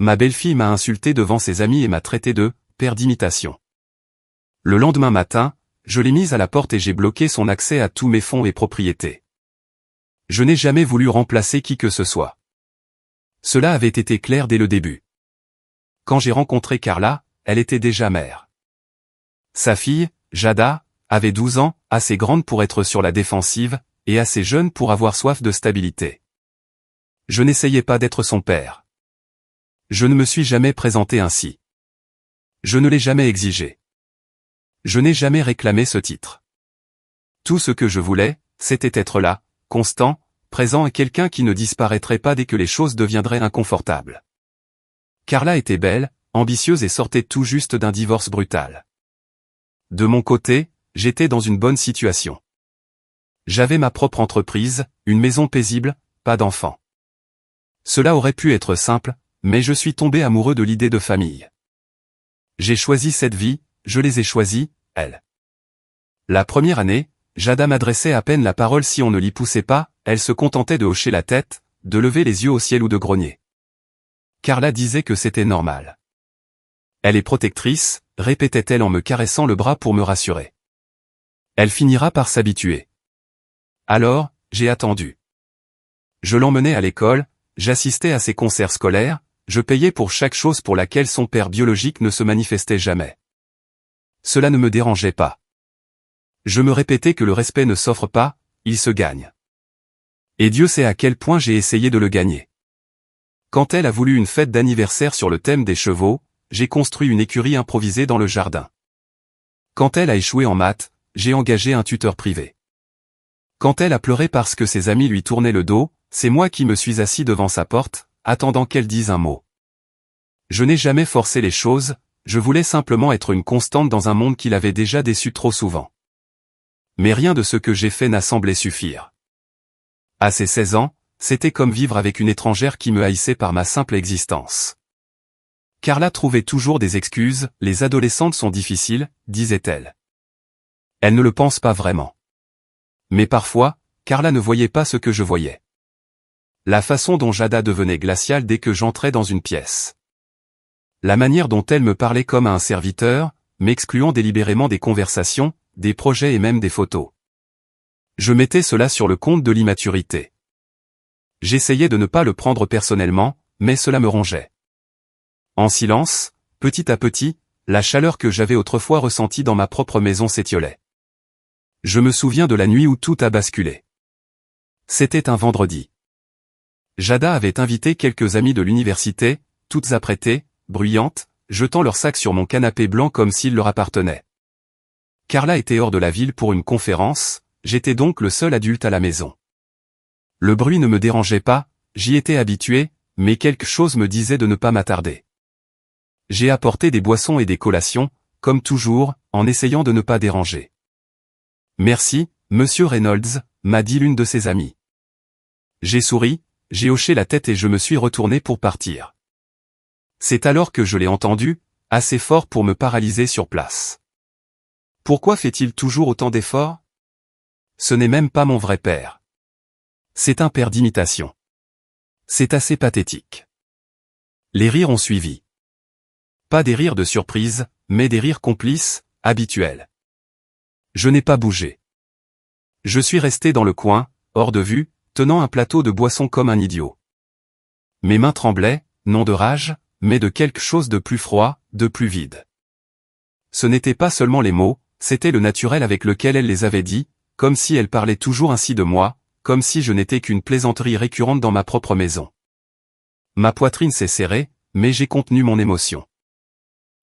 ma belle-fille m'a insulté devant ses amis et m'a traité de « père d'imitation ». Le lendemain matin, je l'ai mise à la porte et j'ai bloqué son accès à tous mes fonds et propriétés. Je n'ai jamais voulu remplacer qui que ce soit. Cela avait été clair dès le début. Quand j'ai rencontré Carla, elle était déjà mère. Sa fille, Jada, avait 12 ans, assez grande pour être sur la défensive, et assez jeune pour avoir soif de stabilité. Je n'essayais pas d'être son père. Je ne me suis jamais présenté ainsi. Je ne l'ai jamais exigé. Je n'ai jamais réclamé ce titre. Tout ce que je voulais, c'était être là, constant, présent et quelqu'un qui ne disparaîtrait pas dès que les choses deviendraient inconfortables. Carla était belle, ambitieuse et sortait tout juste d'un divorce brutal. De mon côté, j'étais dans une bonne situation. J'avais ma propre entreprise, une maison paisible, pas d'enfants. Cela aurait pu être simple, mais je suis tombé amoureux de l'idée de famille. J'ai choisi cette vie, je les ai choisis, elles. La première année, Jada m'adressait à peine la parole si on ne l'y poussait pas, elle se contentait de hocher la tête, de lever les yeux au ciel ou de grogner. Carla disait que c'était normal. Elle est protectrice, répétait-elle en me caressant le bras pour me rassurer. Elle finira par s'habituer. Alors, j'ai attendu. Je l'emmenais à l'école, j'assistais à ses concerts scolaires, je payais pour chaque chose pour laquelle son père biologique ne se manifestait jamais. Cela ne me dérangeait pas. Je me répétais que le respect ne s'offre pas, il se gagne. Et Dieu sait à quel point j'ai essayé de le gagner. Quand elle a voulu une fête d'anniversaire sur le thème des chevaux, j'ai construit une écurie improvisée dans le jardin. Quand elle a échoué en maths, j'ai engagé un tuteur privé. Quand elle a pleuré parce que ses amis lui tournaient le dos, c'est moi qui me suis assis devant sa porte, attendant qu'elle dise un mot. Je n'ai jamais forcé les choses, je voulais simplement être une constante dans un monde qui l'avait déjà déçu trop souvent. Mais rien de ce que j'ai fait n'a semblé suffire. À ses 16 ans, c'était comme vivre avec une étrangère qui me haïssait par ma simple existence. Carla trouvait toujours des excuses, les adolescentes sont difficiles, disait-elle. Elle ne le pense pas vraiment. Mais parfois, Carla ne voyait pas ce que je voyais. La façon dont Jada devenait glaciale dès que j'entrais dans une pièce. La manière dont elle me parlait comme à un serviteur, m'excluant délibérément des conversations, des projets et même des photos. Je mettais cela sur le compte de l'immaturité. J'essayais de ne pas le prendre personnellement, mais cela me rongeait. En silence, petit à petit, la chaleur que j'avais autrefois ressentie dans ma propre maison s'étiolait. Je me souviens de la nuit où tout a basculé. C'était un vendredi. Jada avait invité quelques amies de l'université, toutes apprêtées, bruyantes, jetant leurs sacs sur mon canapé blanc comme s'ils leur appartenaient. Carla était hors de la ville pour une conférence, j'étais donc le seul adulte à la maison. Le bruit ne me dérangeait pas, j'y étais habitué, mais quelque chose me disait de ne pas m'attarder. J'ai apporté des boissons et des collations, comme toujours, en essayant de ne pas déranger. Merci, monsieur Reynolds, m'a dit l'une de ses amies. J'ai souri, j'ai hoché la tête et je me suis retourné pour partir. C'est alors que je l'ai entendu, assez fort pour me paralyser sur place. Pourquoi fait-il toujours autant d'efforts? Ce n'est même pas mon vrai père. C'est un père d'imitation. C'est assez pathétique. Les rires ont suivi. Pas des rires de surprise, mais des rires complices, habituels. Je n'ai pas bougé. Je suis resté dans le coin, hors de vue, tenant un plateau de boisson comme un idiot. Mes mains tremblaient, non de rage, mais de quelque chose de plus froid, de plus vide. Ce n'étaient pas seulement les mots, c'était le naturel avec lequel elle les avait dit, comme si elle parlait toujours ainsi de moi, comme si je n'étais qu'une plaisanterie récurrente dans ma propre maison. Ma poitrine s'est serrée, mais j'ai contenu mon émotion.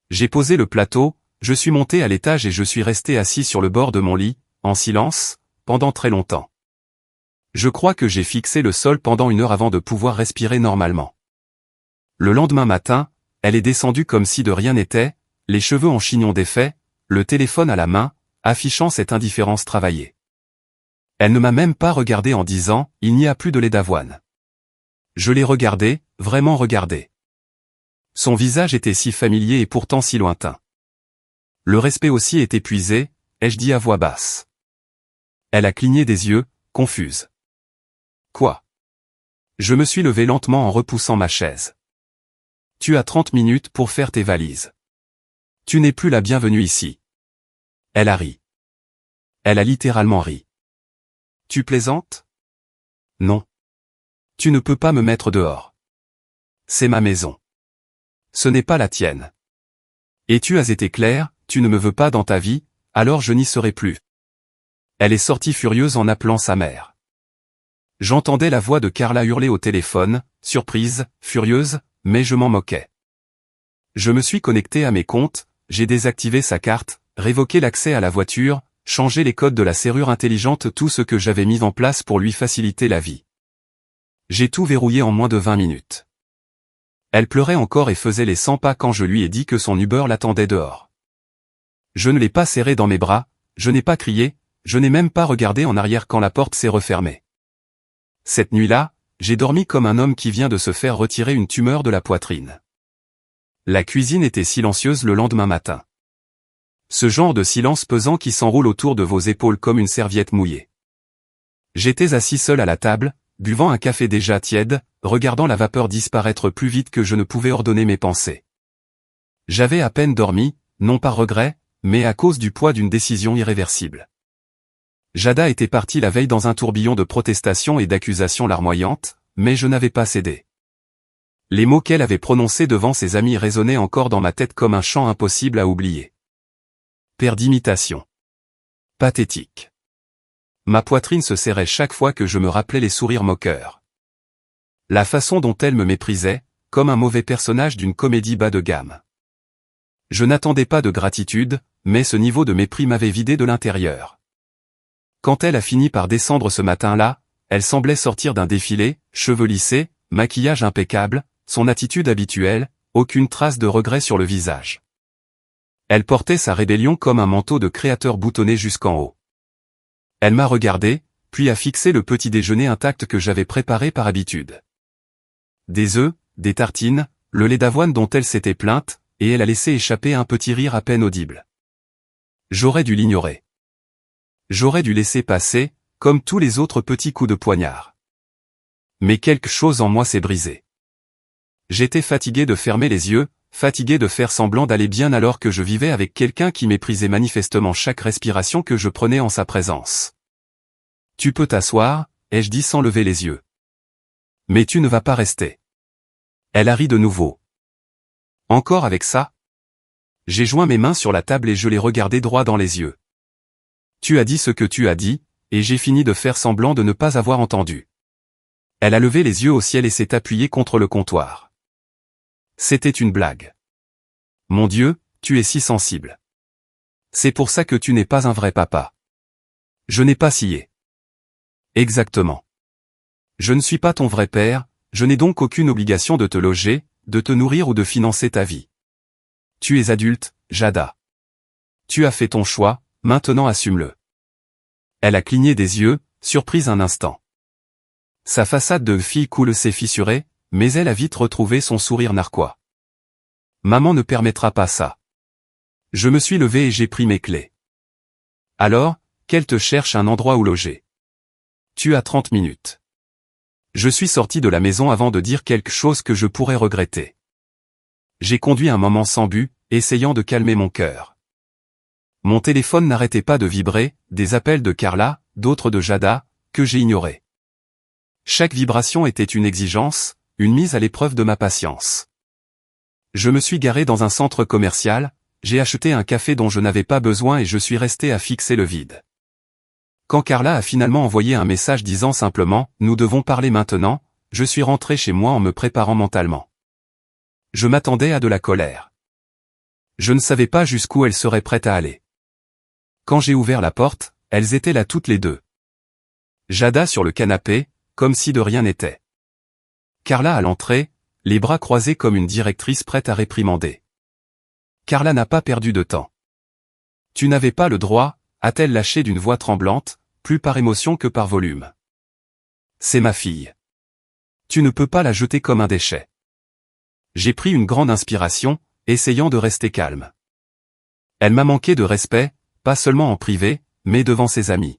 J'ai posé le plateau, je suis monté à l'étage et je suis resté assis sur le bord de mon lit, en silence, pendant très longtemps. Je crois que j'ai fixé le sol pendant 1 heure avant de pouvoir respirer normalement. Le lendemain matin, elle est descendue comme si de rien n'était, les cheveux en chignon défait, le téléphone à la main, affichant cette indifférence travaillée. Elle ne m'a même pas regardé en disant « Il n'y a plus de lait d'avoine ». Je l'ai regardé, vraiment regardé. Son visage était si familier et pourtant si lointain. Le respect aussi est épuisé, ai-je dit à voix basse. Elle a cligné des yeux, confuse. Quoi? Je me suis levé lentement en repoussant ma chaise. Tu as 30 minutes pour faire tes valises. Tu n'es plus la bienvenue ici. Elle a ri. Elle a littéralement ri. Tu plaisantes? Non. Tu ne peux pas me mettre dehors. C'est ma maison. Ce n'est pas la tienne. Et tu as été clair, tu ne me veux pas dans ta vie, alors je n'y serai plus. Elle est sortie furieuse en appelant sa mère. J'entendais la voix de Carla hurler au téléphone, surprise, furieuse, mais je m'en moquais. Je me suis connecté à mes comptes, j'ai désactivé sa carte, révoqué l'accès à la voiture, changé les codes de la serrure intelligente, tout ce que j'avais mis en place pour lui faciliter la vie. J'ai tout verrouillé en moins de 20 minutes. Elle pleurait encore et faisait les 100 pas quand je lui ai dit que son Uber l'attendait dehors. Je ne l'ai pas serré dans mes bras, je n'ai pas crié, je n'ai même pas regardé en arrière quand la porte s'est refermée. Cette nuit-là, j'ai dormi comme un homme qui vient de se faire retirer une tumeur de la poitrine. La cuisine était silencieuse le lendemain matin. Ce genre de silence pesant qui s'enroule autour de vos épaules comme une serviette mouillée. J'étais assis seul à la table, buvant un café déjà tiède, regardant la vapeur disparaître plus vite que je ne pouvais ordonner mes pensées. J'avais à peine dormi, non par regret, mais à cause du poids d'une décision irréversible. Jada était partie la veille dans un tourbillon de protestations et d'accusations larmoyantes, mais je n'avais pas cédé. Les mots qu'elle avait prononcés devant ses amis résonnaient encore dans ma tête comme un chant impossible à oublier. Père d'imitation. Pathétique. Ma poitrine se serrait chaque fois que je me rappelais les sourires moqueurs. La façon dont elle me méprisait, comme un mauvais personnage d'une comédie bas de gamme. Je n'attendais pas de gratitude, mais ce niveau de mépris m'avait vidé de l'intérieur. Quand elle a fini par descendre ce matin-là, elle semblait sortir d'un défilé, cheveux lissés, maquillage impeccable, son attitude habituelle, aucune trace de regret sur le visage. Elle portait sa rébellion comme un manteau de créateur boutonné jusqu'en haut. Elle m'a regardé, puis a fixé le petit déjeuner intact que j'avais préparé par habitude. Des œufs, des tartines, le lait d'avoine dont elle s'était plainte, et elle a laissé échapper un petit rire à peine audible. J'aurais dû l'ignorer. J'aurais dû laisser passer, comme tous les autres petits coups de poignard. Mais quelque chose en moi s'est brisé. J'étais fatigué de fermer les yeux, fatigué de faire semblant d'aller bien alors que je vivais avec quelqu'un qui méprisait manifestement chaque respiration que je prenais en sa présence. Tu peux t'asseoir, ai-je dit sans lever les yeux. Mais tu ne vas pas rester. Elle a ri de nouveau. Encore avec ça? J'ai joint mes mains sur la table et je l'ai regardé droit dans les yeux. Tu as dit ce que tu as dit, et j'ai fini de faire semblant de ne pas avoir entendu. Elle a levé les yeux au ciel et s'est appuyée contre le comptoir. C'était une blague. Mon Dieu, tu es si sensible. C'est pour ça que tu n'es pas un vrai papa. Je n'ai pas scié. Exactement. Je ne suis pas ton vrai père, je n'ai donc aucune obligation de te loger, de te nourrir ou de financer ta vie. Tu es adulte, Jada. Tu as fait ton choix, maintenant assume-le. Elle a cligné des yeux, surprise un instant. Sa façade de fille cool s'est fissurée, mais elle a vite retrouvé son sourire narquois. Maman ne permettra pas ça. Je me suis levé et j'ai pris mes clés. Alors, qu'elle te cherche un endroit où loger. Tu as 30 minutes. Je suis sorti de la maison avant de dire quelque chose que je pourrais regretter. J'ai conduit un moment sans but, essayant de calmer mon cœur. Mon téléphone n'arrêtait pas de vibrer, des appels de Carla, d'autres de Jada, que j'ai ignorés. Chaque vibration était une exigence, une mise à l'épreuve de ma patience. Je me suis garé dans un centre commercial, j'ai acheté un café dont je n'avais pas besoin et je suis resté à fixer le vide. Quand Carla a finalement envoyé un message disant simplement « Nous devons parler maintenant », je suis rentré chez moi en me préparant mentalement. Je m'attendais à de la colère. Je ne savais pas jusqu'où elles seraient prêtes à aller. Quand j'ai ouvert la porte, elles étaient là toutes les deux. Jada sur le canapé, comme si de rien n'était. Carla à l'entrée, les bras croisés comme une directrice prête à réprimander. Carla n'a pas perdu de temps. Tu n'avais pas le droit, a-t-elle lâché d'une voix tremblante, plus par émotion que par volume. C'est ma fille. Tu ne peux pas la jeter comme un déchet. J'ai pris une grande inspiration, essayant de rester calme. Elle m'a manqué de respect, pas seulement en privé, mais devant ses amis.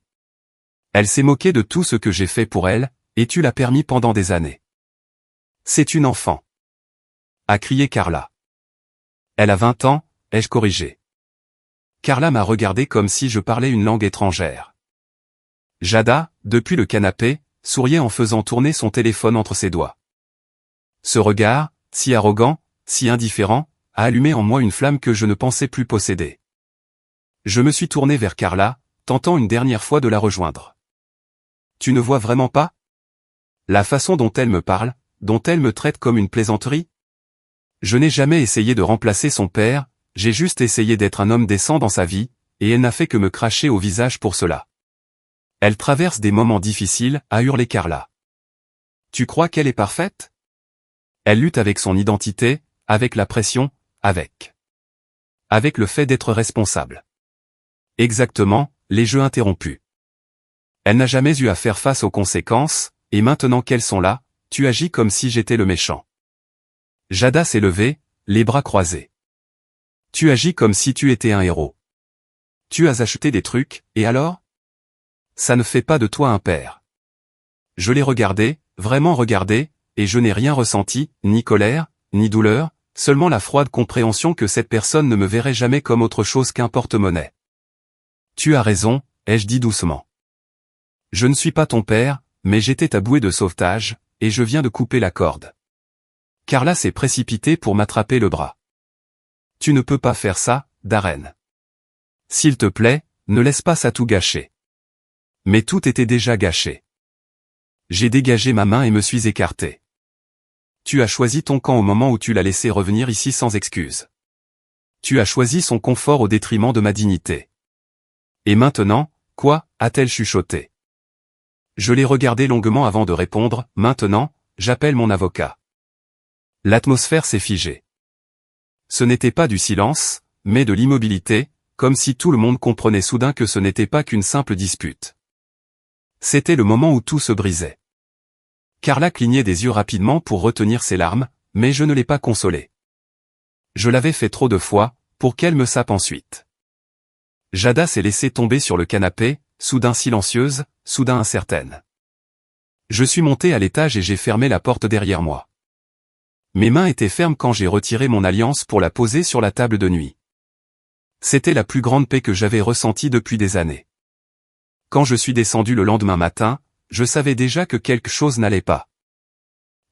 Elle s'est moquée de tout ce que j'ai fait pour elle, et tu l'as permis pendant des années. C'est une enfant. a crié Carla. Elle a 20 ans, ai-je corrigé. Carla m'a regardé comme si je parlais une langue étrangère. Jada, depuis le canapé, souriait en faisant tourner son téléphone entre ses doigts. Ce regard, si arrogant, si indifférent, a allumé en moi une flamme que je ne pensais plus posséder. Je me suis tourné vers Carla, tentant une dernière fois de la rejoindre. Tu ne vois vraiment pas? La façon dont elle me parle, dont elle me traite comme une plaisanterie? Je n'ai jamais essayé de remplacer son père, j'ai juste essayé d'être un homme décent dans sa vie, et elle n'a fait que me cracher au visage pour cela. Elle traverse des moments difficiles, a hurlé Carla. Tu crois qu'elle est parfaite? Elle lutte avec son identité, avec la pression, avec le fait d'être responsable. Exactement, les jeux interrompus. Elle n'a jamais eu à faire face aux conséquences, et maintenant qu'elles sont là, tu agis comme si j'étais le méchant. Jada s'est levée, les bras croisés. Tu agis comme si tu étais un héros. Tu as acheté des trucs, et alors? Ça ne fait pas de toi un père. Je l'ai regardé, vraiment regardé, et je n'ai rien ressenti, ni colère, ni douleur, seulement la froide compréhension que cette personne ne me verrait jamais comme autre chose qu'un porte-monnaie. Tu as raison, ai-je dit doucement. Je ne suis pas ton père, mais j'étais ta bouée de sauvetage, et je viens de couper la corde. Carla s'est précipitée pour m'attraper le bras. Tu ne peux pas faire ça, Darren. S'il te plaît, ne laisse pas ça tout gâcher. Mais tout était déjà gâché. J'ai dégagé ma main et me suis écarté. Tu as choisi ton camp au moment où tu l'as laissé revenir ici sans excuse. Tu as choisi son confort au détriment de ma dignité. Et maintenant, quoi, a-t-elle chuchoté? Je l'ai regardé longuement avant de répondre, maintenant, j'appelle mon avocat. L'atmosphère s'est figée. Ce n'était pas du silence, mais de l'immobilité, comme si tout le monde comprenait soudain que ce n'était pas qu'une simple dispute. C'était le moment où tout se brisait. Carla clignait des yeux rapidement pour retenir ses larmes, mais je ne l'ai pas consolée. Je l'avais fait trop de fois, pour qu'elle me sape ensuite. Jada s'est laissée tomber sur le canapé, soudain silencieuse, soudain incertaine. Je suis monté à l'étage et j'ai fermé la porte derrière moi. Mes mains étaient fermes quand j'ai retiré mon alliance pour la poser sur la table de nuit. C'était la plus grande paix que j'avais ressentie depuis des années. Quand je suis descendu le lendemain matin, je savais déjà que quelque chose n'allait pas.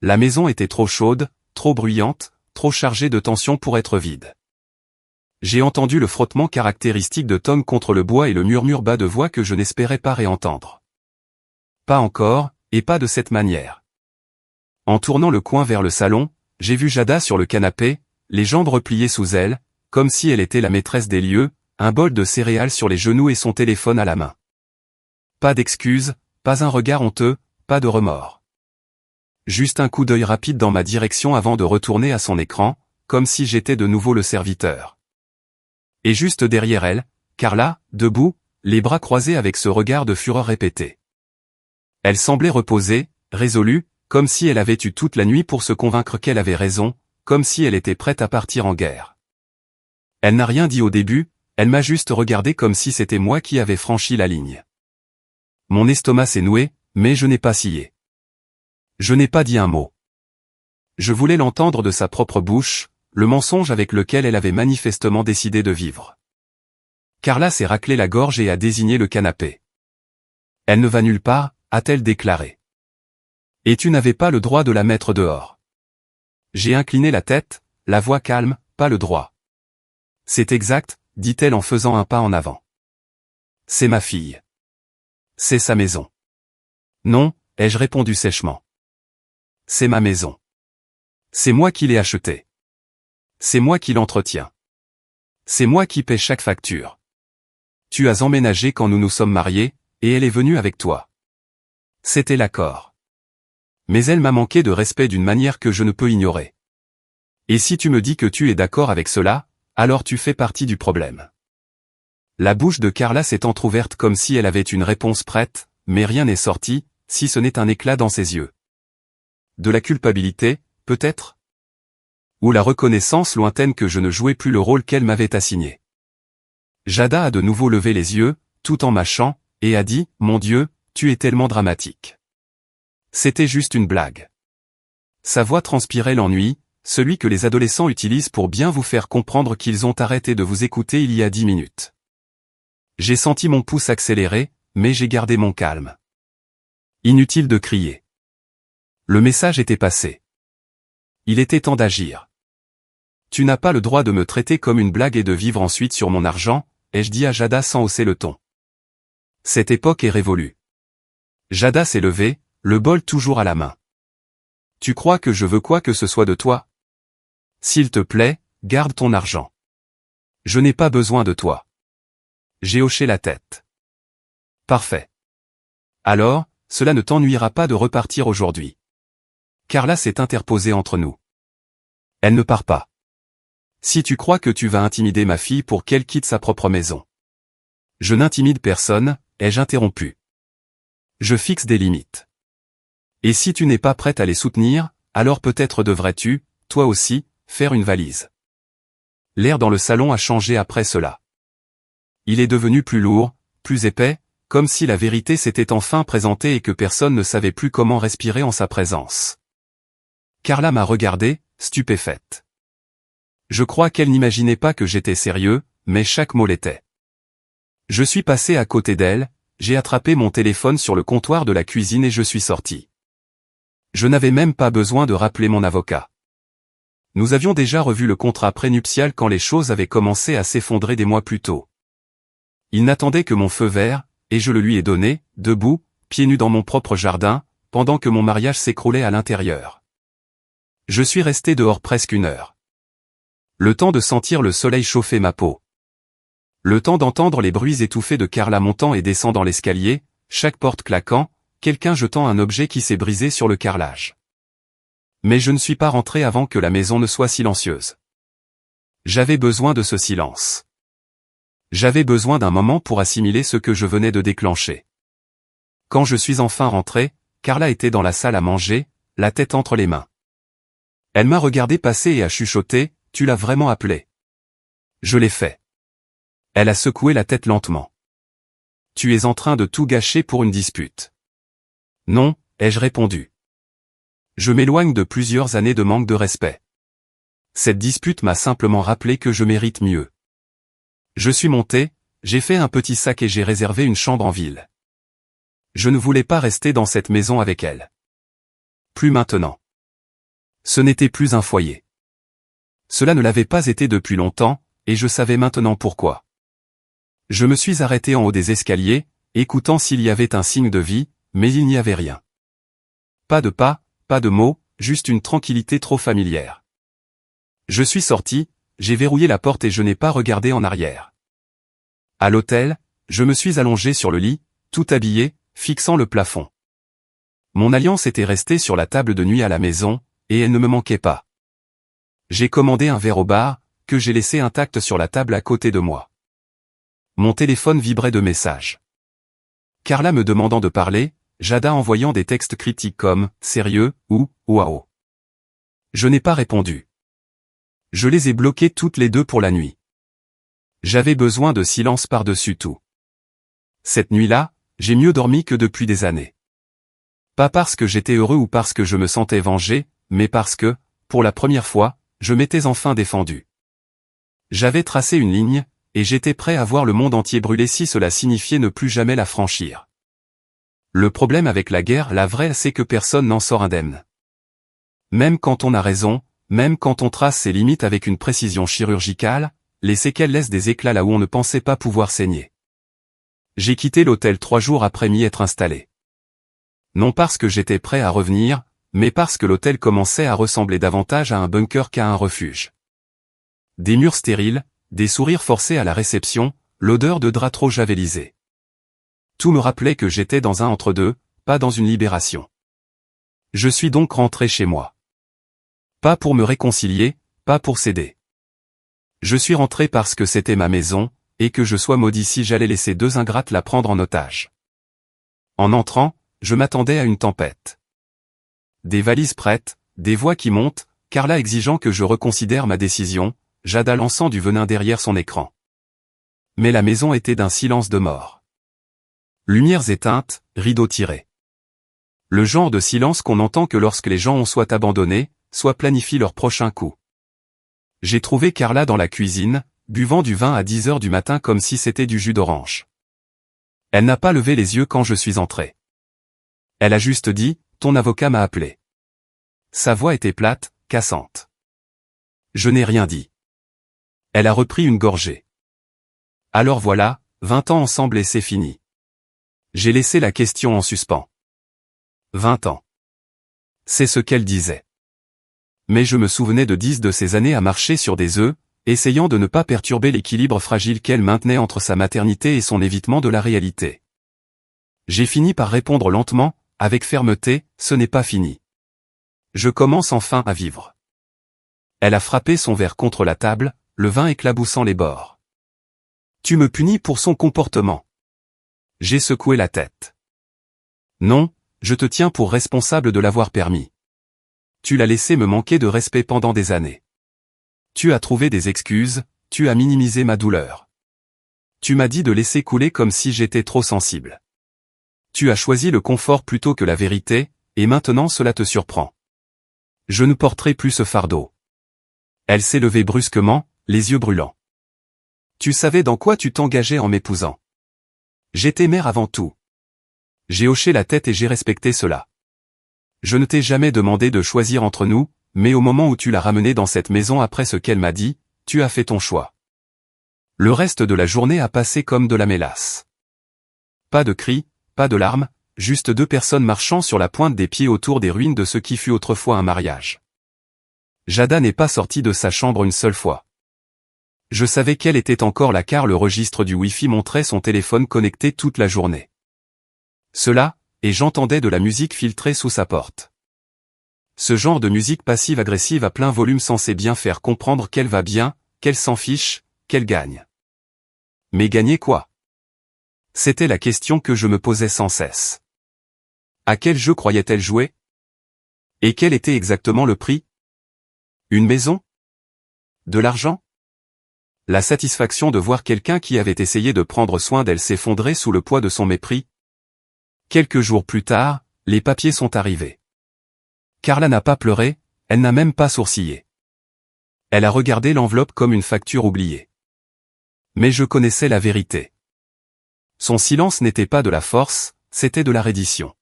La maison était trop chaude, trop bruyante, trop chargée de tension pour être vide. J'ai entendu le frottement caractéristique de Tom contre le bois et le murmure bas de voix que je n'espérais pas réentendre. Pas encore, et pas de cette manière. En tournant le coin vers le salon, j'ai vu Jada sur le canapé, les jambes repliées sous elle, comme si elle était la maîtresse des lieux, un bol de céréales sur les genoux et son téléphone à la main. Pas d'excuses, pas un regard honteux, pas de remords. Juste un coup d'œil rapide dans ma direction avant de retourner à son écran, comme si j'étais de nouveau le serviteur. Et juste derrière elle, Carla, debout, les bras croisés avec ce regard de fureur répété. Elle semblait reposée, résolue, comme si elle avait eu toute la nuit pour se convaincre qu'elle avait raison, comme si elle était prête à partir en guerre. Elle n'a rien dit au début, elle m'a juste regardé comme si c'était moi qui avais franchi la ligne. Mon estomac s'est noué, mais je n'ai pas scié. Je n'ai pas dit un mot. Je voulais l'entendre de sa propre bouche, le mensonge avec lequel elle avait manifestement décidé de vivre. Carla s'est raclé la gorge et a désigné le canapé. Elle ne va nulle part, a-t-elle déclaré. Et tu n'avais pas le droit de la mettre dehors. J'ai incliné la tête, la voix calme, pas le droit. C'est exact, dit-elle en faisant un pas en avant. C'est ma fille. C'est sa maison. Non, ai-je répondu sèchement. C'est ma maison. C'est moi qui l'ai achetée. C'est moi qui l'entretiens. C'est moi qui paie chaque facture. Tu as emménagé quand nous nous sommes mariés, et elle est venue avec toi. C'était l'accord. Mais elle m'a manqué de respect d'une manière que je ne peux ignorer. Et si tu me dis que tu es d'accord avec cela, alors tu fais partie du problème. La bouche de Carla s'est entr'ouverte comme si elle avait une réponse prête, mais rien n'est sorti, si ce n'est un éclat dans ses yeux. De la culpabilité, peut-être? Ou la reconnaissance lointaine que je ne jouais plus le rôle qu'elle m'avait assigné. Jada a de nouveau levé les yeux, tout en mâchant, et a dit, « Mon Dieu, tu es tellement dramatique. » C'était juste une blague. Sa voix transpirait l'ennui, celui que les adolescents utilisent pour bien vous faire comprendre qu'ils ont arrêté de vous écouter il y a 10 minutes. J'ai senti mon pouce accélérer, mais j'ai gardé mon calme. Inutile de crier. Le message était passé. Il était temps d'agir. Tu n'as pas le droit de me traiter comme une blague et de vivre ensuite sur mon argent, ai-je dit à Jada sans hausser le ton. Cette époque est révolue. Jada s'est levée, le bol toujours à la main. Tu crois que je veux quoi que ce soit de toi? S'il te plaît, garde ton argent. Je n'ai pas besoin de toi. J'ai hoché la tête. Parfait. Alors, cela ne t'ennuiera pas de repartir aujourd'hui. Carla s'est interposée entre nous. Elle ne part pas. Si tu crois que tu vas intimider ma fille pour qu'elle quitte sa propre maison. Je n'intimide personne, ai-je interrompu. Je fixe des limites. Et si tu n'es pas prête à les soutenir, alors peut-être devrais-tu, toi aussi, faire une valise. L'air dans le salon a changé après cela. Il est devenu plus lourd, plus épais, comme si la vérité s'était enfin présentée et que personne ne savait plus comment respirer en sa présence. Carla m'a regardé, stupéfaite. Je crois qu'elle n'imaginait pas que j'étais sérieux, mais chaque mot l'était. Je suis passé à côté d'elle, j'ai attrapé mon téléphone sur le comptoir de la cuisine et je suis sorti. Je n'avais même pas besoin de rappeler mon avocat. Nous avions déjà revu le contrat prénuptial quand les choses avaient commencé à s'effondrer des mois plus tôt. Il n'attendait que mon feu vert, et je le lui ai donné, debout, pieds nus dans mon propre jardin, pendant que mon mariage s'écroulait à l'intérieur. Je suis resté dehors presque 1 heure. Le temps de sentir le soleil chauffer ma peau. Le temps d'entendre les bruits étouffés de Carla montant et descendant l'escalier, chaque porte claquant, quelqu'un jetant un objet qui s'est brisé sur le carrelage. Mais je ne suis pas rentré avant que la maison ne soit silencieuse. J'avais besoin de ce silence. J'avais besoin d'un moment pour assimiler ce que je venais de déclencher. Quand je suis enfin rentré, Carla était dans la salle à manger, la tête entre les mains. Elle m'a regardé passer et a chuchoté, « Tu l'as vraiment appelé ?» Je l'ai fait. Elle a secoué la tête lentement. « Tu es en train de tout gâcher pour une dispute. » Non, ai-je répondu. Je m'éloigne de plusieurs années de manque de respect. Cette dispute m'a simplement rappelé que je mérite mieux. Je suis monté, j'ai fait un petit sac et j'ai réservé une chambre en ville. Je ne voulais pas rester dans cette maison avec elle. Plus maintenant. Ce n'était plus un foyer. Cela ne l'avait pas été depuis longtemps, et je savais maintenant pourquoi. Je me suis arrêté en haut des escaliers, écoutant s'il y avait un signe de vie, mais il n'y avait rien. Pas de pas, pas de mots, juste une tranquillité trop familière. Je suis sorti, j'ai verrouillé la porte et je n'ai pas regardé en arrière. À l'hôtel, je me suis allongé sur le lit, tout habillé, fixant le plafond. Mon alliance était restée sur la table de nuit à la maison, et elle ne me manquait pas. J'ai commandé un verre au bar, que j'ai laissé intact sur la table à côté de moi. Mon téléphone vibrait de messages. Carla me demandant de parler, Jada envoyant des textes critiques comme « sérieux » ou « waouh ». Je n'ai pas répondu. Je les ai bloqués toutes les deux pour la nuit. J'avais besoin de silence par-dessus tout. Cette nuit-là, j'ai mieux dormi que depuis des années. Pas parce que j'étais heureux ou parce que je me sentais vengé, mais parce que, pour la première fois, je m'étais enfin défendu. J'avais tracé une ligne, et j'étais prêt à voir le monde entier brûler si cela signifiait ne plus jamais la franchir. Le problème avec la guerre, la vraie, c'est que personne n'en sort indemne. Même quand on a raison, même quand on trace ses limites avec une précision chirurgicale, les séquelles laissent des éclats là où on ne pensait pas pouvoir saigner. J'ai quitté l'hôtel 3 jours après m'y être installé. Non parce que j'étais prêt à revenir, mais parce que l'hôtel commençait à ressembler davantage à un bunker qu'à un refuge. Des murs stériles, des sourires forcés à la réception, l'odeur de draps trop javelisés. Tout me rappelait que j'étais dans un entre-deux, pas dans une libération. Je suis donc rentré chez moi. Pas pour me réconcilier, pas pour céder. Je suis rentré parce que c'était ma maison, et que je sois maudit si j'allais laisser 2 ingrates la prendre en otage. En entrant, je m'attendais à une tempête. Des valises prêtes, des voix qui montent, Carla exigeant que je reconsidère ma décision, Jada lançant du venin derrière son écran. Mais la maison était d'un silence de mort. Lumières éteintes, rideaux tirés. Le genre de silence qu'on entend que lorsque les gens ont soit abandonné, soit planifient leur prochain coup. J'ai trouvé Carla dans la cuisine, buvant du vin à 10 heures du matin comme si c'était du jus d'orange. Elle n'a pas levé les yeux quand je suis entré. Elle a juste dit, « Ton avocat m'a appelé ». Sa voix était plate, cassante. Je n'ai rien dit. Elle a repris une gorgée. Alors voilà, 20 ans ensemble et c'est fini. J'ai laissé la question en suspens. 20 ans. C'est ce qu'elle disait. Mais je me souvenais de 10 de ces années à marcher sur des œufs, essayant de ne pas perturber l'équilibre fragile qu'elle maintenait entre sa maternité et son évitement de la réalité. J'ai fini par répondre lentement, avec fermeté, ce n'est pas fini. Je commence enfin à vivre. Elle a frappé son verre contre la table, le vin éclaboussant les bords. Tu me punis pour son comportement. J'ai secoué la tête. Non, je te tiens pour responsable de l'avoir permis. Tu l'as laissé me manquer de respect pendant des années. Tu as trouvé des excuses, tu as minimisé ma douleur. Tu m'as dit de laisser couler comme si j'étais trop sensible. Tu as choisi le confort plutôt que la vérité, et maintenant cela te surprend. Je ne porterai plus ce fardeau. Elle s'est levée brusquement, les yeux brûlants. Tu savais dans quoi tu t'engageais en m'épousant. J'étais mère avant tout. J'ai hoché la tête et j'ai respecté cela. Je ne t'ai jamais demandé de choisir entre nous, mais au moment où tu l'as ramenée dans cette maison après ce qu'elle m'a dit, tu as fait ton choix. Le reste de la journée a passé comme de la mélasse. Pas de cris, pas de larmes, juste deux personnes marchant sur la pointe des pieds autour des ruines de ce qui fut autrefois un mariage. Jada n'est pas sortie de sa chambre une seule fois. Je savais qu'elle était encore là car le registre du Wi-Fi montrait son téléphone connecté toute la journée. Cela, et j'entendais de la musique filtrée sous sa porte. Ce genre de musique passive-agressive à plein volume censé bien faire comprendre qu'elle va bien, qu'elle s'en fiche, qu'elle gagne. Mais gagner quoi? C'était la question que je me posais sans cesse. À quel jeu croyait-elle jouer? Et quel était exactement le prix? Une maison? De l'argent? La satisfaction de voir quelqu'un qui avait essayé de prendre soin d'elle s'effondrer sous le poids de son mépris? Quelques jours plus tard, les papiers sont arrivés. Carla n'a pas pleuré, elle n'a même pas sourcillé. Elle a regardé l'enveloppe comme une facture oubliée. Mais je connaissais la vérité. Son silence n'était pas de la force, c'était de la reddition.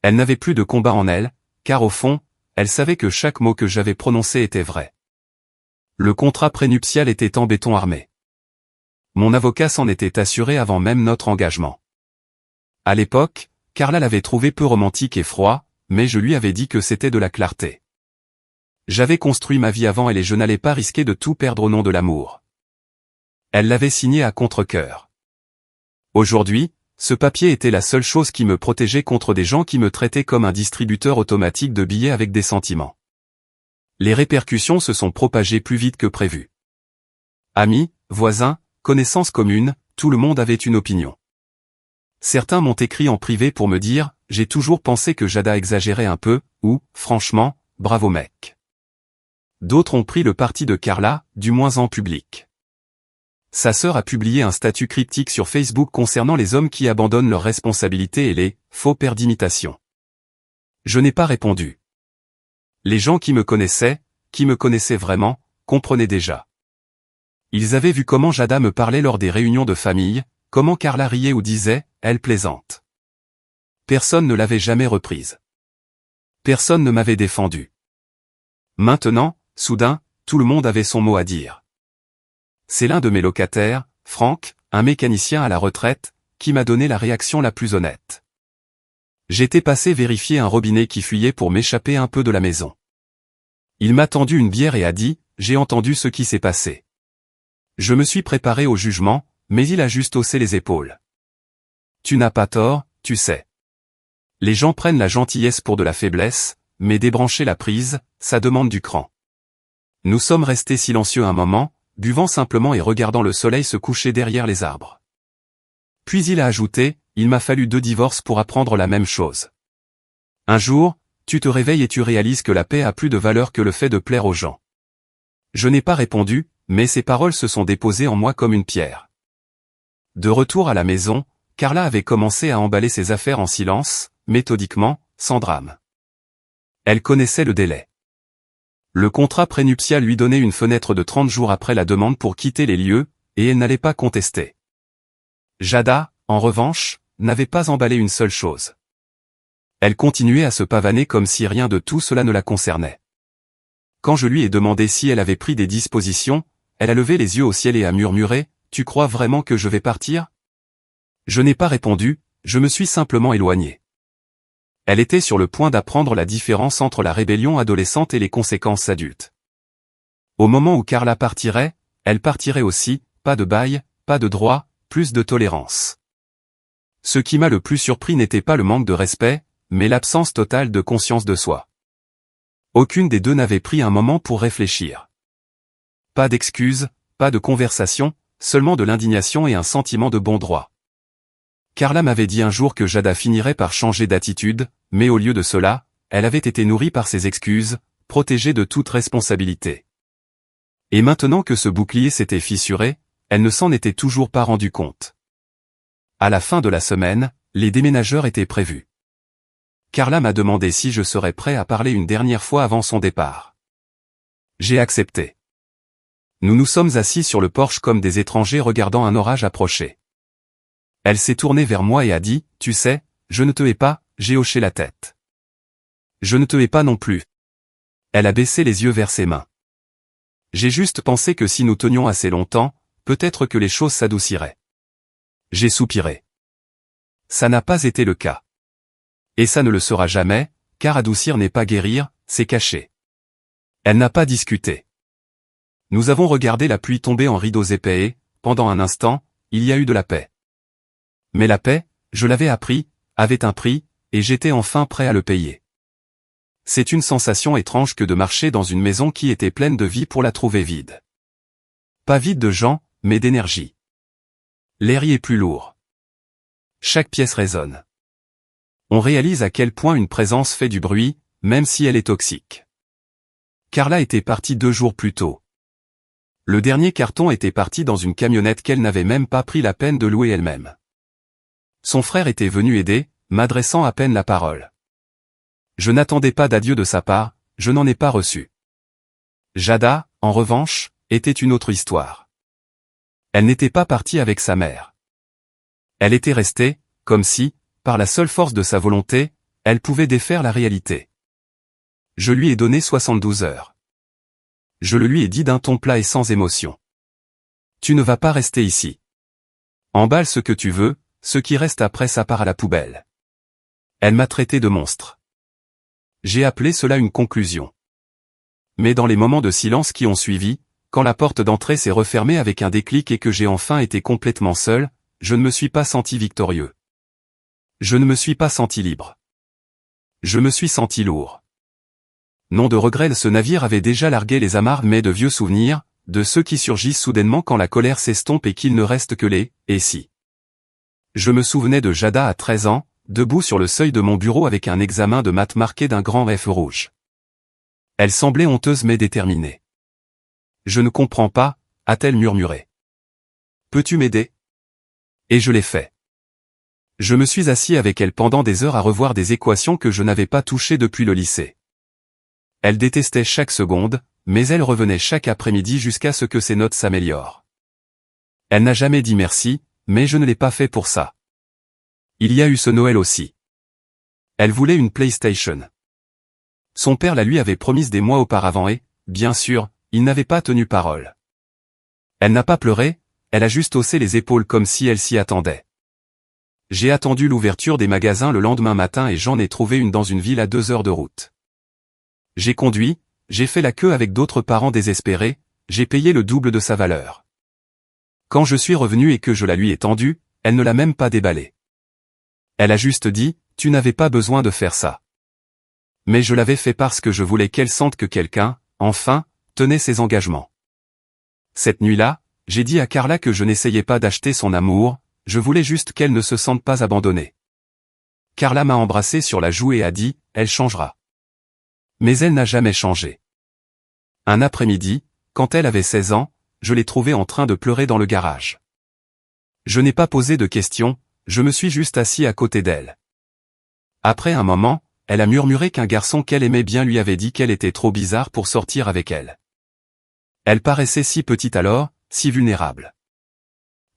Elle n'avait plus de combat en elle, car au fond, elle savait que chaque mot que j'avais prononcé était vrai. Le contrat prénuptial était en béton armé. Mon avocat s'en était assuré avant même notre engagement. À l'époque, Carla l'avait trouvé peu romantique et froid, mais je lui avais dit que c'était de la clarté. J'avais construit ma vie avant elle et je n'allais pas risquer de tout perdre au nom de l'amour. Elle l'avait signé à contre-cœur. Aujourd'hui, ce papier était la seule chose qui me protégeait contre des gens qui me traitaient comme un distributeur automatique de billets avec des sentiments. Les répercussions se sont propagées plus vite que prévu. Amis, voisins, connaissances communes, tout le monde avait une opinion. Certains m'ont écrit en privé pour me dire « J'ai toujours pensé que Jada exagérait un peu » ou « Franchement, bravo mec ». D'autres ont pris le parti de Carla, du moins en public. Sa sœur a publié un statut cryptique sur Facebook concernant les hommes qui abandonnent leurs responsabilités et les « faux pères d'imitation ». Je n'ai pas répondu. Les gens qui me connaissaient vraiment, comprenaient déjà. Ils avaient vu comment Jada me parlait lors des réunions de famille, comment Carla riait ou disait « elle plaisante ». Personne ne l'avait jamais reprise. Personne ne m'avait défendu. Maintenant, soudain, tout le monde avait son mot à dire. C'est l'un de mes locataires, Franck, un mécanicien à la retraite, qui m'a donné la réaction la plus honnête. J'étais passé vérifier un robinet qui fuyait pour m'échapper un peu de la maison. Il m'a tendu une bière et a dit « J'ai entendu ce qui s'est passé ». Je me suis préparé au jugement, mais il a juste haussé les épaules. Tu n'as pas tort, tu sais. Les gens prennent la gentillesse pour de la faiblesse, mais débrancher la prise, ça demande du cran. Nous sommes restés silencieux un moment, buvant simplement et regardant le soleil se coucher derrière les arbres. Puis il a ajouté, il m'a fallu 2 divorces pour apprendre la même chose. Un jour, tu te réveilles et tu réalises que la paix a plus de valeur que le fait de plaire aux gens. Je n'ai pas répondu, mais ces paroles se sont déposées en moi comme une pierre. De retour à la maison, Carla avait commencé à emballer ses affaires en silence, méthodiquement, sans drame. Elle connaissait le délai. Le contrat prénuptial lui donnait une fenêtre de 30 jours après la demande pour quitter les lieux, et elle n'allait pas contester. Jada, en revanche, n'avait pas emballé une seule chose. Elle continuait à se pavaner comme si rien de tout cela ne la concernait. Quand je lui ai demandé si elle avait pris des dispositions, elle a levé les yeux au ciel et a murmuré « Tu crois vraiment que je vais partir ?» Je n'ai pas répondu, je me suis simplement éloigné. Elle était sur le point d'apprendre la différence entre la rébellion adolescente et les conséquences adultes. Au moment où Carla partirait, elle partirait aussi, pas de bail, pas de droit, plus de tolérance. Ce qui m'a le plus surpris n'était pas le manque de respect, mais l'absence totale de conscience de soi. Aucune des deux n'avait pris un moment pour réfléchir. Pas d'excuses, pas de conversation, seulement de l'indignation et un sentiment de bon droit. Carla m'avait dit un jour que Jada finirait par changer d'attitude, mais au lieu de cela, elle avait été nourrie par ses excuses, protégée de toute responsabilité. Et maintenant que ce bouclier s'était fissuré, elle ne s'en était toujours pas rendue compte. À la fin de la semaine, les déménageurs étaient prévus. Carla m'a demandé si je serais prêt à parler une dernière fois avant son départ. J'ai accepté. Nous nous sommes assis sur le porche comme des étrangers regardant un orage approcher. Elle s'est tournée vers moi et a dit, « Tu sais, je ne te hais pas », j'ai hoché la tête. « Je ne te hais pas non plus. » Elle a baissé les yeux vers ses mains. J'ai juste pensé que si nous tenions assez longtemps, peut-être que les choses s'adouciraient. J'ai soupiré. Ça n'a pas été le cas. Et ça ne le sera jamais, car adoucir n'est pas guérir, c'est cacher. Elle n'a pas discuté. Nous avons regardé la pluie tomber en rideaux épais et, pendant un instant, il y a eu de la paix. Mais la paix, je l'avais appris, avait un prix, et j'étais enfin prêt à le payer. C'est une sensation étrange que de marcher dans une maison qui était pleine de vie pour la trouver vide. Pas vide de gens, mais d'énergie. L'air y est plus lourd. Chaque pièce résonne. On réalise à quel point une présence fait du bruit, même si elle est toxique. Carla était partie 2 jours plus tôt. Le dernier carton était parti dans une camionnette qu'elle n'avait même pas pris la peine de louer elle-même. Son frère était venu aider, m'adressant à peine la parole. Je n'attendais pas d'adieu de sa part, je n'en ai pas reçu. Jada, en revanche, était une autre histoire. Elle n'était pas partie avec sa mère. Elle était restée, comme si, par la seule force de sa volonté, elle pouvait défaire la réalité. Je lui ai donné 72 heures. Je le lui ai dit d'un ton plat et sans émotion. Tu ne vas pas rester ici. Emballe ce que tu veux, ce qui reste après ça part à la poubelle. Elle m'a traité de monstre. J'ai appelé cela une conclusion. Mais dans les moments de silence qui ont suivi, quand la porte d'entrée s'est refermée avec un déclic et que j'ai enfin été complètement seul, je ne me suis pas senti victorieux. Je ne me suis pas senti libre. Je me suis senti lourd. Non de regret, ce navire avait déjà largué les amarres mais de vieux souvenirs, de ceux qui surgissent soudainement quand la colère s'estompe et qu'il ne reste que les « et si ». Je me souvenais de Jada à 13 ans, debout sur le seuil de mon bureau avec un examen de maths marqué d'un grand F rouge. Elle semblait honteuse mais déterminée. « Je ne comprends pas », a-t-elle murmuré. « Peux-tu m'aider ?» Et je l'ai fait. Je me suis assis avec elle pendant des heures à revoir des équations que je n'avais pas touchées depuis le lycée. Elle détestait chaque seconde, mais elle revenait chaque après-midi jusqu'à ce que ses notes s'améliorent. Elle n'a jamais dit merci, mais je ne l'ai pas fait pour ça. Il y a eu ce Noël aussi. Elle voulait une PlayStation. Son père la lui avait promise des mois auparavant et, bien sûr, il n'avait pas tenu parole. Elle n'a pas pleuré, elle a juste haussé les épaules comme si elle s'y attendait. J'ai attendu l'ouverture des magasins le lendemain matin et j'en ai trouvé une dans une ville à 2 heures de route. J'ai conduit, j'ai fait la queue avec d'autres parents désespérés, j'ai payé le double de sa valeur. Quand je suis revenu et que je la lui ai tendue, elle ne l'a même pas déballée. Elle a juste dit, tu n'avais pas besoin de faire ça. Mais je l'avais fait parce que je voulais qu'elle sente que quelqu'un, enfin, tenait ses engagements. Cette nuit-là, j'ai dit à Carla que je n'essayais pas d'acheter son amour, je voulais juste qu'elle ne se sente pas abandonnée. Carla m'a embrassé sur la joue et a dit, elle changera. Mais elle n'a jamais changé. Un après-midi, quand elle avait 16 ans, je l'ai trouvée en train de pleurer dans le garage. Je n'ai pas posé de questions, je me suis juste assis à côté d'elle. Après un moment, elle a murmuré qu'un garçon qu'elle aimait bien lui avait dit qu'elle était trop bizarre pour sortir avec elle. Elle paraissait si petite alors, si vulnérable.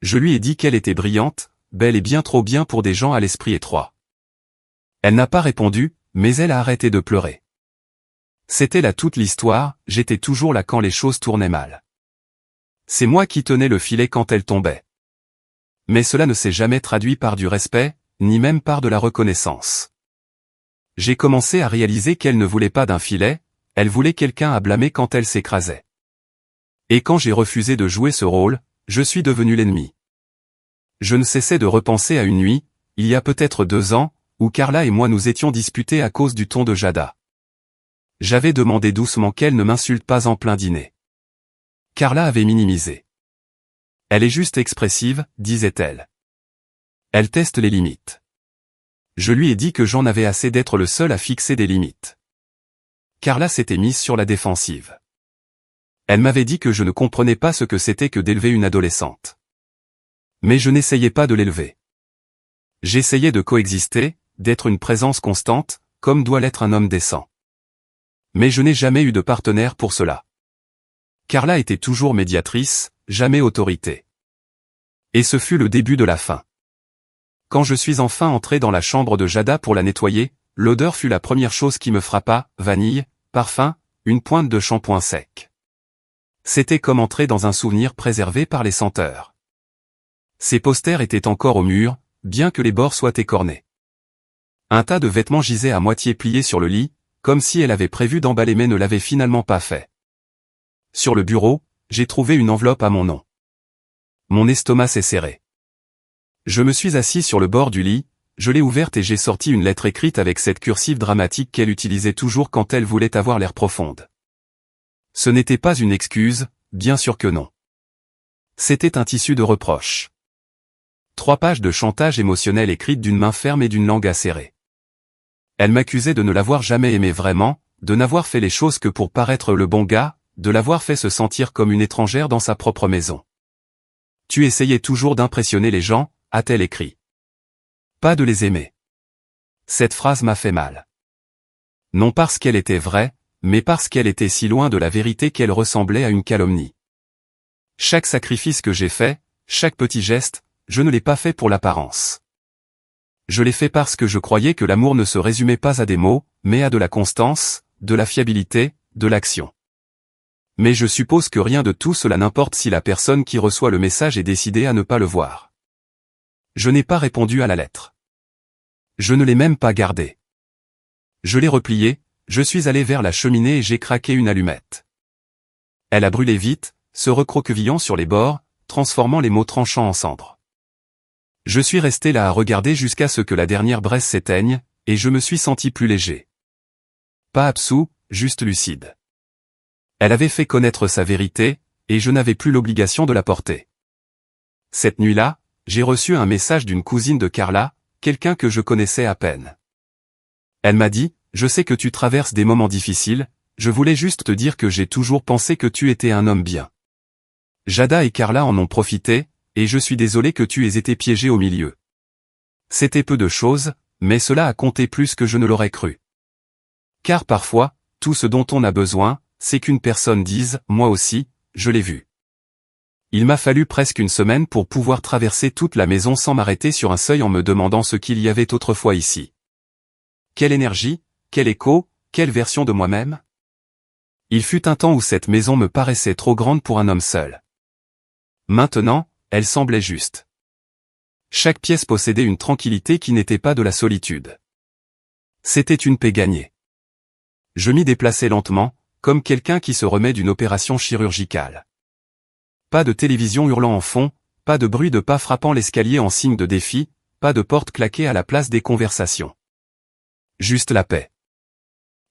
Je lui ai dit qu'elle était brillante, belle et bien trop bien pour des gens à l'esprit étroit. Elle n'a pas répondu, mais elle a arrêté de pleurer. C'était là toute l'histoire, j'étais toujours là quand les choses tournaient mal. C'est moi qui tenais le filet quand elle tombait. Mais cela ne s'est jamais traduit par du respect, ni même par de la reconnaissance. J'ai commencé à réaliser qu'elle ne voulait pas d'un filet, elle voulait quelqu'un à blâmer quand elle s'écrasait. Et quand j'ai refusé de jouer ce rôle, je suis devenu l'ennemi. Je ne cessais de repenser à une nuit, il y a peut-être 2 ans, où Carla et moi nous étions disputés à cause du ton de Jada. J'avais demandé doucement qu'elle ne m'insulte pas en plein dîner. Carla avait minimisé. Elle est juste expressive, disait-elle. Elle teste les limites. Je lui ai dit que j'en avais assez d'être le seul à fixer des limites. Carla s'était mise sur la défensive. Elle m'avait dit que je ne comprenais pas ce que c'était que d'élever une adolescente. Mais je n'essayais pas de l'élever. J'essayais de coexister, d'être une présence constante, comme doit l'être un homme décent. Mais je n'ai jamais eu de partenaire pour cela. Carla était toujours médiatrice, jamais autorité. Et ce fut le début de la fin. Quand je suis enfin entré dans la chambre de Jada pour la nettoyer, l'odeur fut la première chose qui me frappa, vanille, parfum, une pointe de shampoing sec. C'était comme entrer dans un souvenir préservé par les senteurs. Ses posters étaient encore au mur, bien que les bords soient écornés. Un tas de vêtements gisait à moitié pliés sur le lit, comme si elle avait prévu d'emballer mais ne l'avait finalement pas fait. Sur le bureau, j'ai trouvé une enveloppe à mon nom. Mon estomac s'est serré. Je me suis assis sur le bord du lit, je l'ai ouverte et j'ai sorti une lettre écrite avec cette cursive dramatique qu'elle utilisait toujours quand elle voulait avoir l'air profonde. Ce n'était pas une excuse, bien sûr que non. C'était un tissu de reproches. 3 pages de chantage émotionnel écrites d'une main ferme et d'une langue acérée. Elle m'accusait de ne l'avoir jamais aimé vraiment, de n'avoir fait les choses que pour paraître le bon gars, de l'avoir fait se sentir comme une étrangère dans sa propre maison. Tu essayais toujours d'impressionner les gens, a-t-elle écrit. Pas de les aimer. Cette phrase m'a fait mal. Non parce qu'elle était vraie, mais parce qu'elle était si loin de la vérité qu'elle ressemblait à une calomnie. Chaque sacrifice que j'ai fait, chaque petit geste, je ne l'ai pas fait pour l'apparence. Je l'ai fait parce que je croyais que l'amour ne se résumait pas à des mots, mais à de la constance, de la fiabilité, de l'action. Mais je suppose que rien de tout cela n'importe si la personne qui reçoit le message est décidée à ne pas le voir. Je n'ai pas répondu à la lettre. Je ne l'ai même pas gardée. Je l'ai repliée, je suis allé vers la cheminée et j'ai craqué une allumette. Elle a brûlé vite, se recroquevillant sur les bords, transformant les mots tranchants en cendres. Je suis resté là à regarder jusqu'à ce que la dernière braise s'éteigne, et je me suis senti plus léger. Pas absous, juste lucide. Elle avait fait connaître sa vérité, et je n'avais plus l'obligation de la porter. Cette nuit-là, j'ai reçu un message d'une cousine de Carla, quelqu'un que je connaissais à peine. Elle m'a dit, « Je sais que tu traverses des moments difficiles, je voulais juste te dire que j'ai toujours pensé que tu étais un homme bien. Jada et Carla en ont profité, et je suis désolé que tu aies été piégé au milieu. C'était peu de choses, mais cela a compté plus que je ne l'aurais cru. Car parfois, tout ce dont on a besoin, c'est qu'une personne dise « Moi aussi, je l'ai vu ». Il m'a fallu presque une semaine pour pouvoir traverser toute la maison sans m'arrêter sur un seuil en me demandant ce qu'il y avait autrefois ici. Quelle énergie, quel écho, quelle version de moi-même? Il fut un temps où cette maison me paraissait trop grande pour un homme seul. Maintenant, elle semblait juste. Chaque pièce possédait une tranquillité qui n'était pas de la solitude. C'était une paix gagnée. Je m'y déplaçais lentement, comme quelqu'un qui se remet d'une opération chirurgicale. Pas de télévision hurlant en fond, pas de bruit de pas frappant l'escalier en signe de défi, pas de porte claquée à la place des conversations. Juste la paix.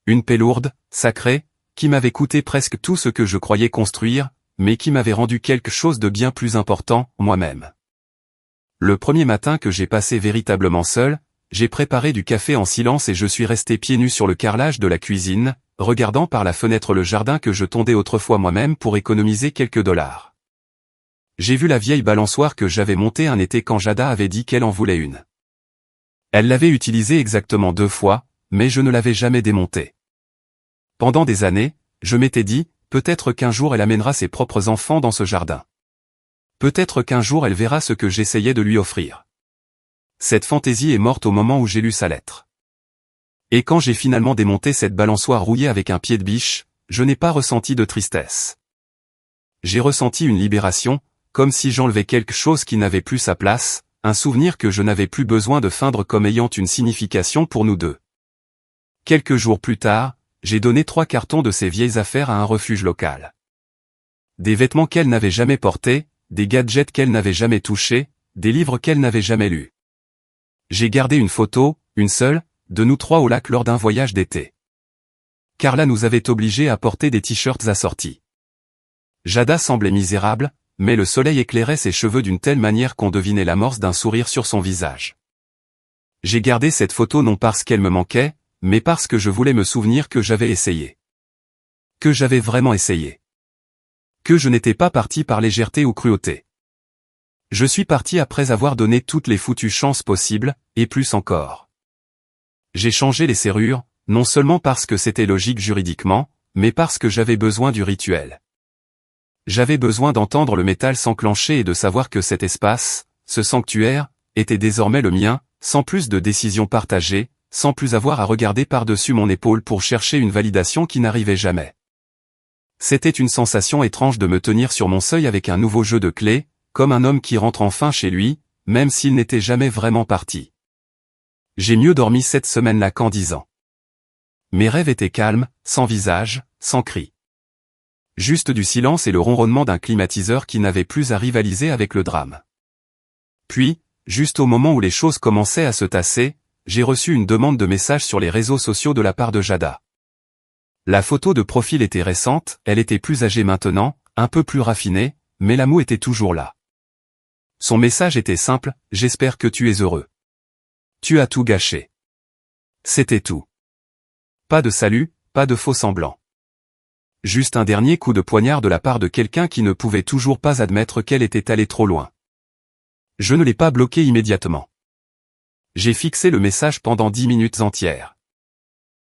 Une paix lourde, sacrée, qui m'avait coûté presque tout ce que je croyais construire, mais qui m'avait rendu quelque chose de bien plus important, moi-même. Le premier matin que j'ai passé véritablement seul, j'ai préparé du café en silence et je suis resté pieds nus sur le carrelage de la cuisine, regardant par la fenêtre le jardin que je tondais autrefois moi-même pour économiser quelques dollars. J'ai vu la vieille balançoire que j'avais montée un été quand Jada avait dit qu'elle en voulait une. Elle l'avait utilisée exactement 2 fois, mais je ne l'avais jamais démontée. Pendant des années, je m'étais dit, peut-être qu'un jour elle amènera ses propres enfants dans ce jardin. Peut-être qu'un jour elle verra ce que j'essayais de lui offrir. Cette fantaisie est morte au moment où j'ai lu sa lettre. Et quand j'ai finalement démonté cette balançoire rouillée avec un pied de biche, je n'ai pas ressenti de tristesse. J'ai ressenti une libération, comme si j'enlevais quelque chose qui n'avait plus sa place, un souvenir que je n'avais plus besoin de feindre comme ayant une signification pour nous deux. Quelques jours plus tard, j'ai donné 3 cartons de ces vieilles affaires à un refuge local. Des vêtements qu'elle n'avait jamais portés, des gadgets qu'elle n'avait jamais touchés, des livres qu'elle n'avait jamais lus. J'ai gardé une photo, une seule, de nous 3 au lac lors d'un voyage d'été. Carla nous avait obligés à porter des t-shirts assortis. Jada semblait misérable, mais le soleil éclairait ses cheveux d'une telle manière qu'on devinait l'amorce d'un sourire sur son visage. J'ai gardé cette photo non parce qu'elle me manquait, mais parce que je voulais me souvenir que j'avais essayé. Que j'avais vraiment essayé. Que je n'étais pas parti par légèreté ou cruauté. Je suis parti après avoir donné toutes les foutues chances possibles, et plus encore. J'ai changé les serrures, non seulement parce que c'était logique juridiquement, mais parce que j'avais besoin du rituel. J'avais besoin d'entendre le métal s'enclencher et de savoir que cet espace, ce sanctuaire, était désormais le mien, sans plus de décisions partagées, sans plus avoir à regarder par-dessus mon épaule pour chercher une validation qui n'arrivait jamais. C'était une sensation étrange de me tenir sur mon seuil avec un nouveau jeu de clés, comme un homme qui rentre enfin chez lui, même s'il n'était jamais vraiment parti. J'ai mieux dormi cette semaine-là qu'en 10 ans. Mes rêves étaient calmes, sans visage, sans cri. Juste du silence et le ronronnement d'un climatiseur qui n'avait plus à rivaliser avec le drame. Puis, juste au moment où les choses commençaient à se tasser, j'ai reçu une demande de message sur les réseaux sociaux de la part de Jada. La photo de profil était récente, elle était plus âgée maintenant, un peu plus raffinée, mais l'amour était toujours là. Son message était simple, « J'espère que tu es heureux. Tu as tout gâché. » C'était tout. Pas de salut, pas de faux semblants. Juste un dernier coup de poignard de la part de quelqu'un qui ne pouvait toujours pas admettre qu'elle était allée trop loin. Je ne l'ai pas bloqué immédiatement. J'ai fixé le message pendant 10 minutes entières.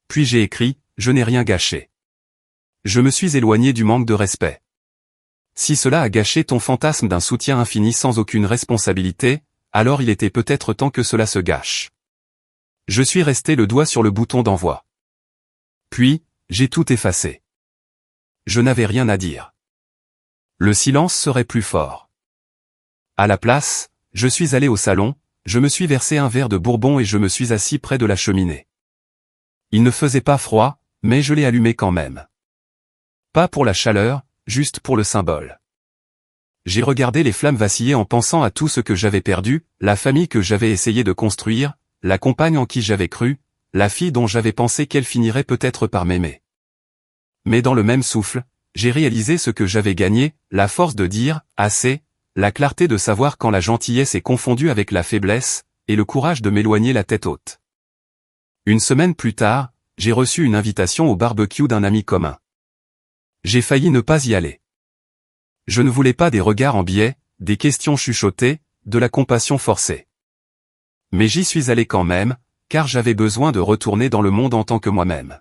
Puis j'ai écrit, je n'ai rien gâché. Je me suis éloigné du manque de respect. Si cela a gâché ton fantasme d'un soutien infini sans aucune responsabilité, alors il était peut-être temps que cela se gâche. Je suis resté le doigt sur le bouton d'envoi. Puis, j'ai tout effacé. Je n'avais rien à dire. Le silence serait plus fort. À la place, je suis allé au salon, je me suis versé un verre de bourbon et je me suis assis près de la cheminée. Il ne faisait pas froid, mais je l'ai allumé quand même. Pas pour la chaleur, juste pour le symbole. J'ai regardé les flammes vaciller en pensant à tout ce que j'avais perdu, la famille que j'avais essayé de construire, la compagne en qui j'avais cru, la fille dont j'avais pensé qu'elle finirait peut-être par m'aimer. Mais dans le même souffle, j'ai réalisé ce que j'avais gagné, la force de dire « assez », la clarté de savoir quand la gentillesse est confondue avec la faiblesse, et le courage de m'éloigner la tête haute. Une semaine plus tard, j'ai reçu une invitation au barbecue d'un ami commun. J'ai failli ne pas y aller. Je ne voulais pas des regards en biais, des questions chuchotées, de la compassion forcée. Mais j'y suis allé quand même, car j'avais besoin de retourner dans le monde en tant que moi-même.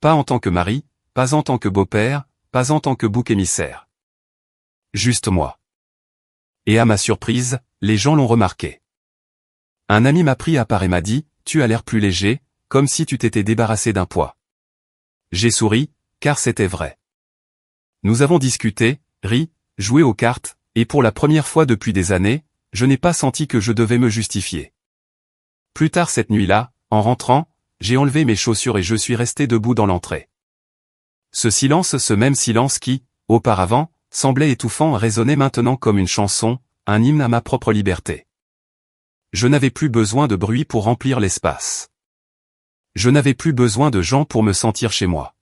Pas en tant que mari, pas en tant que beau-père, pas en tant que bouc émissaire. Juste moi. Et à ma surprise, les gens l'ont remarqué. Un ami m'a pris à part et m'a dit, « Tu as l'air plus léger, comme si tu t'étais débarrassé d'un poids. » J'ai souri, car c'était vrai. Nous avons discuté, ri, joué aux cartes, et pour la première fois depuis des années, je n'ai pas senti que je devais me justifier. Plus tard cette nuit-là, en rentrant, j'ai enlevé mes chaussures et je suis resté debout dans l'entrée. Ce silence, ce même silence qui, auparavant, semblait étouffant résonnait maintenant comme une chanson, un hymne à ma propre liberté. Je n'avais plus besoin de bruit pour remplir l'espace. Je n'avais plus besoin de gens pour me sentir chez moi.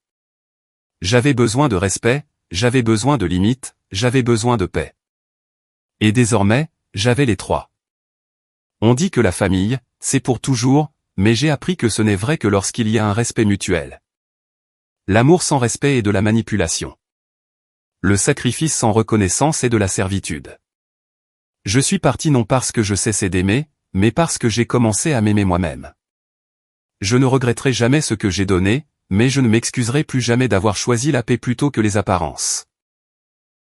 J'avais besoin de respect, j'avais besoin de limites, j'avais besoin de paix. Et désormais, j'avais les 3. On dit que la famille, c'est pour toujours, mais j'ai appris que ce n'est vrai que lorsqu'il y a un respect mutuel. L'amour sans respect est de la manipulation. Le sacrifice sans reconnaissance est de la servitude. Je suis parti non parce que je cessais d'aimer, mais parce que j'ai commencé à m'aimer moi-même. Je ne regretterai jamais ce que j'ai donné, mais je ne m'excuserai plus jamais d'avoir choisi la paix plutôt que les apparences.